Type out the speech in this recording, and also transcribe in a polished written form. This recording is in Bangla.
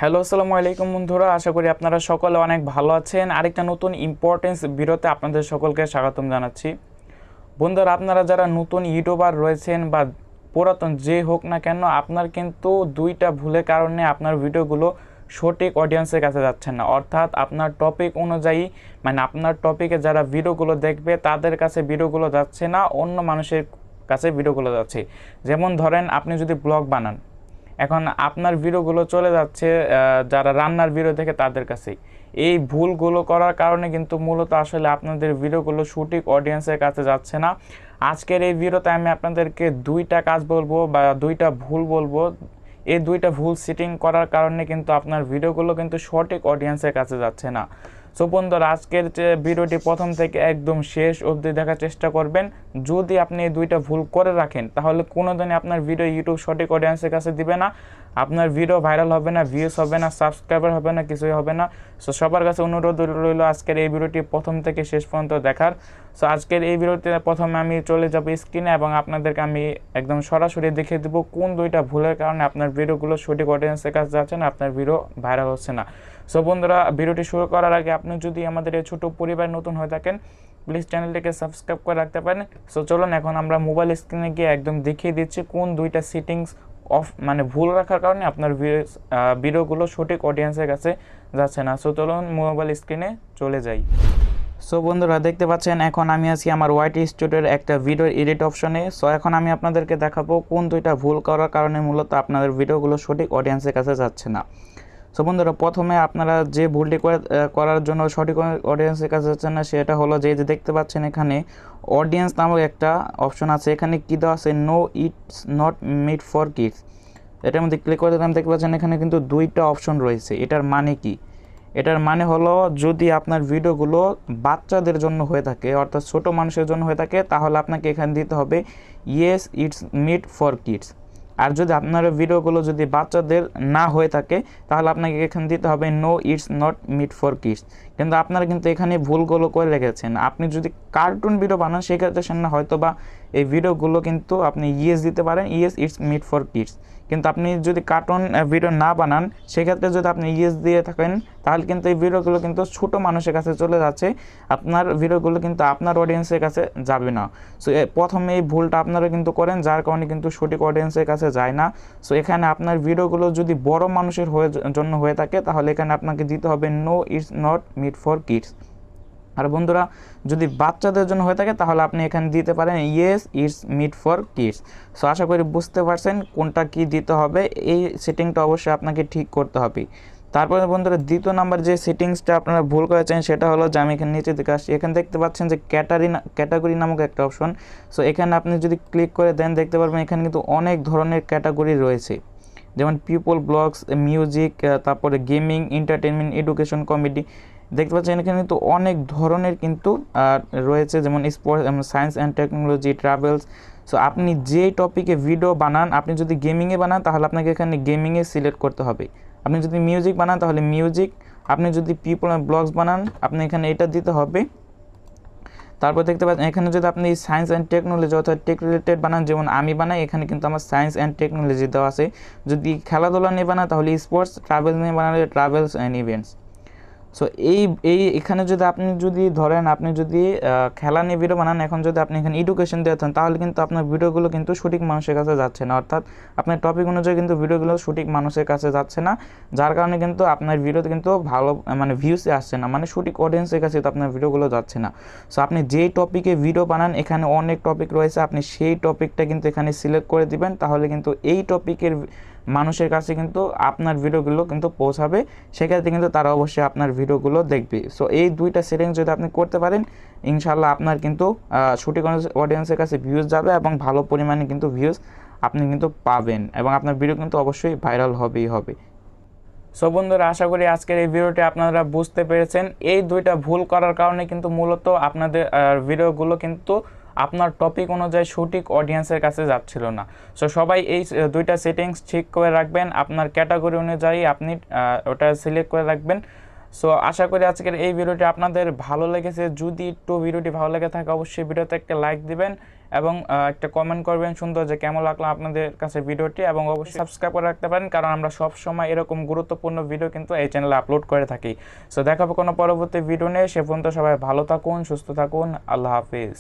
হ্যালো আসসালামু আলাইকুম বন্ধুরা, আশা করি আপনারা সকলে অনেক ভালো আছেন। আরেকটা নতুন ইম্পর্টেন্স ভিডিওতে আপনাদের সকলকে স্বাগতম জানাচ্ছি। বন্ধুরা, আপনারা যারা নতুন ইউটিউবার রয়েছেন বা পুরাতন যে হোক না কেন, আপনার কিন্তু দুইটা ভুলের কারণে আপনার ভিডিওগুলো সঠিক অডিয়েন্সের কাছে যাচ্ছে না। অর্থাৎ আপনার টপিক অনুযায়ী আপনার টপিকে যারা ভিডিওগুলো দেখবে তাদের কাছে ভিডিওগুলো যাচ্ছে না, অন্য মানুষের কাছে ভিডিওগুলো যাচ্ছে। যেমন ধরেন, আপনি যদি ব্লগ বানান, এখন আপনার ভিডিওগুলো চলে যাচ্ছে যারা রান্নার ভিডিও দেখে তাদের কাছেই। এই ভুলগুলো করার কারণে কিন্তু মূলত আসলে আপনাদের ভিডিওগুলো সঠিক অডিয়েন্সের কাছে যাচ্ছে না। আজকের এই ভিডিওতে আমি আপনাদেরকে দুইটা কাজ বলবো বা দুইটা ভুল বলবো। এই দুইটা ভুল সেটিং করার কারণে কিন্তু আপনার ভিডিওগুলো কিন্তু সঠিক অডিয়েন্সের কাছে যাচ্ছে না। সো বন্ধুরা, আজকের যে ভিডিওটি প্রথম থেকে একদম শেষ অবধি দেখার চেষ্টা করবেন। যদি আপনি এই দুইটা ভুল করে রাখেন, তাহলে কোনোদিনই আপনার ভিডিও ইউটিউব সঠিক অডিয়েন্সের কাছে দিবে না, আপনার ভিডিও ভাইরাল হবে না, ভিউজ হবে না, সাবস্ক্রাইবার হবে না, কিছুই হবে না। সো সবার কাছে অনুরোধ রইল আজকের এই ভিডিওটি প্রথম থেকে শেষ পর্যন্ত দেখার। সো আজকের এই ভিডিওতে প্রথমে আমি চলে যাব স্ক্রিনে এবং আপনাদেরকে আমি একদম সরাসরি দেখিয়ে দেবো কোন দুইটা ভুলের কারণে আপনার ভিডিওগুলো সঠিক অডিয়েন্সের কাছে যাচ্ছে না, আপনার ভিডিও ভাইরাল হচ্ছে না। সো বন্ধুরা, ভিডিওটি শুরু করার আগে আপনি যদি আমাদের এই ছোটো পরিবার নতুন হয়ে থাকেন, প্লিজ চ্যানেলটিকে সাবস্ক্রাইব করে রাখতে পারেন। সো চলুন এখন আমরা মোবাইল স্ক্রিনে গিয়ে একদম দেখিয়ে দিচ্ছি কোন দুইটা সেটিংস অফ ভুল রাখার কারণে আপনার ভিডিওগুলো সঠিক অডিয়েন্সের কাছে যাচ্ছে না। সো চলুন মোবাইল স্ক্রিনে চলে যাই। সো বন্ধুরা, দেখতে পাচ্ছেন এখন আমি আছি আমার ওয়াইটি স্টুডিওর একটা ভিডিও এডিট অপশনে। সো এখন আমি আপনাদেরকে দেখাবো কোন দুইটা ভুল করার কারণে মূলত আপনাদের ভিডিওগুলো সঠিক অডিয়েন্সের কাছে যাচ্ছে না। সো বন্ধুরা, প্রথমে আপনারা যে ভুলটি করার জন্য সঠিক অডিয়েন্সের কাছে যাচ্ছেন না, সেটা হলো যে দেখতে পাচ্ছেন এখানে অডিয়েন্স নামক একটা অপশন আছে। এখানে কী দেওয়া আছে, no it's not made for kids. এটার মধ্যে ক্লিক করে দিলাম, দেখতে পাচ্ছেন এখানে কিন্তু দুইটা অপশন রয়েছে। এটার মানে কি? এটার মানে হলো, যদি আপনার ভিডিওগুলো বাচ্চাদের জন্য হয়ে থাকে, অর্থাৎ ছোট মানুষের জন্য হয়ে থাকে, তাহলে আপনাকে এখানে দিতে হবে yes it's made for kids. আর যদি আপনার ভিডিওগুলো যদি বাচ্চাদের না হয়ে থাকে, তাহলে আপনাকে এখানে দিতে হবে no it's not made for kids. কিন্তু আপনারা কিন্তু এখানে ভুলগুলো করে রেখেছেন। আপনি যদি কার্টুন ভিডিও বানান, সেক্ষেত্রে সেখানে হয়তো বা এই ভিডিওগুলো কিন্তু আপনি ইয়েস দিতে পারেন, yes it's made for kids. কিন্তু আপনি যদি কার্টুন ভিডিও না বানান, সেক্ষেত্রে যদি আপনি ইয়েস দিয়ে থাকেন, তাহলে কিন্তু এই ভিডিওগুলো কিন্তু ছোটো মানুষের কাছে চলে যাচ্ছে, আপনার ভিডিওগুলো কিন্তু আপনার অডিয়েন্সের কাছে যাবে না। সো প্রথমে এই ভুলটা আপনারা কিন্তু করেন, যার কারণে কিন্তু সঠিক অডিয়েন্সের কাছে যায় না। সো এখানে আপনার ভিডিওগুলো যদি বড় মানুষের জন্য হয়ে থাকে, তাহলে এখানে আপনাকে দিতে হবে no it's not made for kids. আর বন্ধুরা, যদি বাচ্চাদের জন্য হয়ে থাকে, তাহলে আপনি এখানে দিতে পারেন yes it's made for kids. So আশা করি বুঝতে পারছেন কোনটা কি দিতে হবে। এই সেটিংটা অবশ্যই আপনাকে ঠিক করতে হবে। তারপরে বন্ধুরা, দ্বিতীয় নাম্বার যে সেটিংসটা আপনারা ভুল করেছেন, সেটা হলো যে আমি এখানে নিচে দিকে আসছি, এখানে দেখতে পাচ্ছেন যে ক্যাটাগরি নামক একটা অপশন। সো এখানে আপনি যদি ক্লিক করে দেন, দেখতে পারবেন এখানে কিন্তু অনেক ধরনের ক্যাটাগরি রয়েছে, যেমন পিপল, ব্লগস, মিউজিক, তারপরে গেমিং, এন্টারটেনমেন্ট, এডুকেশন, কমেডি। দেখতে পাচ্ছেন এখানে কিন্তু অনেক ধরনের কিন্তু রয়েছে, যেমন sports, science and technology, travels. So আপনি যে টপিকে ভিডিও বানান, আপনি যদি গেমিংয়ে বানান, তাহলে আপনাকে এখানে গেমিংয়ে সিলেক্ট করতে হবে। আপনি যদি মিউজিক বানান, তাহলে মিউজিক। আপনি যদি পিপল অ্যান্ড ব্লগস বানান, আপনি এখানে এটা দিতে হবে। তারপর দেখতে পাচ্ছেন এখানে যদি আপনি সায়েন্স অ্যান্ড টেকনোলজি অর্থাৎ টেক রিলেটেড বানান, যেমন আমি বানাই, এখানে কিন্তু আমার সায়েন্স অ্যান্ড টেকনোলজি দেওয়া আছে। যদি খেলাধুলা নিয়ে বানান, তাহলে স্পোর্টস, ট্রাভেল নিয়ে বানালে ট্রাভেলস অ্যান্ড ইভেন্টস। সো এখানে যদি আপনি ধরেন আপনি যদি খেলা নিয়ে ভিডিও বানান, এখন যদি আপনি এখানে এডুকেশন দিয়ে দেন, তাহলে কিন্তু আপনার ভিডিওগুলো কিন্তু সঠিক মানুষের কাছে যাচ্ছে না। অর্থাৎ আপনার টপিক অনুযায়ী কিন্তু ভিডিওগুলো সঠিক মানুষের কাছে যাচ্ছে না, যার কারণে কিন্তু আপনার ভিডিওতে কিন্তু ভালো ভিউসে আসছে না, সঠিক অডিয়েন্সের কাছে তো আপনার ভিডিওগুলো যাচ্ছে না। সো আপনি যেই টপিকে ভিডিও বানান, এখানে অনেক টপিক রয়েছে, আপনি সেই টপিকটা কিন্তু এখানে সিলেক্ট করে দিবেন, তাহলে কিন্তু এই টপিকের মানুষের কাছে কিন্তু আপনার ভিডিওগুলো কিন্তু পৌঁছাবে, সেক্ষেত্রে কিন্তু তারা অবশ্যই আপনার ভিডিওগুলো দেখবে। সো এই দুইটা সেটিংস যদি আপনি করতে পারেন, ইনশাল্লাহ আপনার কিন্তু সঠিক অডিয়েন্সের কাছে ভিউজ যাবে এবং ভালো পরিমাণে কিন্তু ভিউজ আপনি কিন্তু পাবেন, এবং আপনার ভিডিও কিন্তু অবশ্যই ভাইরাল হবেই হবে। সো বন্ধুরা, আশা করি আজকের এই ভিডিওটি আপনারা বুঝতে পেরেছেন। এই দুইটা ভুল করার কারণে কিন্তু মূলত আপনাদের ভিডিওগুলো কিন্তু আপনার টপিক অনুযায়ী সঠিক অডিয়েন্সের কাছে যাচ্ছিল না। সো সবাই এই দুইটা সেটিংস ঠিক করে রাখবেন, আপনার ক্যাটাগরি অনুযায়ী আপনি ওটা সিলেক্ট করে রাখবেন। সো আশা করি আজকের এই ভিডিওটি আপনাদের ভালো লেগেছে। যদি একটু ভিডিওটি ভালো লেগে থাকে, অবশ্যই ভিডিওতে একটা লাইক দিবেন এবং একটা কমেন্ট করবেন সুন্দর যে কেমন লাগলো আপনাদের কাছে ভিডিওটি, এবং অবশ্যই সাবস্ক্রাইব করে রাখতে পারেন, কারণ আমরা সব সময় এরকম গুরুত্বপূর্ণ ভিডিও কিন্তু এই চ্যানেলে আপলোড করে থাকি। সো দেখা হবে কোনো পরবর্তী ভিডিও নিয়ে। সে পর্যন্ত সবাই ভালো থাকুন, সুস্থ থাকুন। আল্লাহ হাফিজ।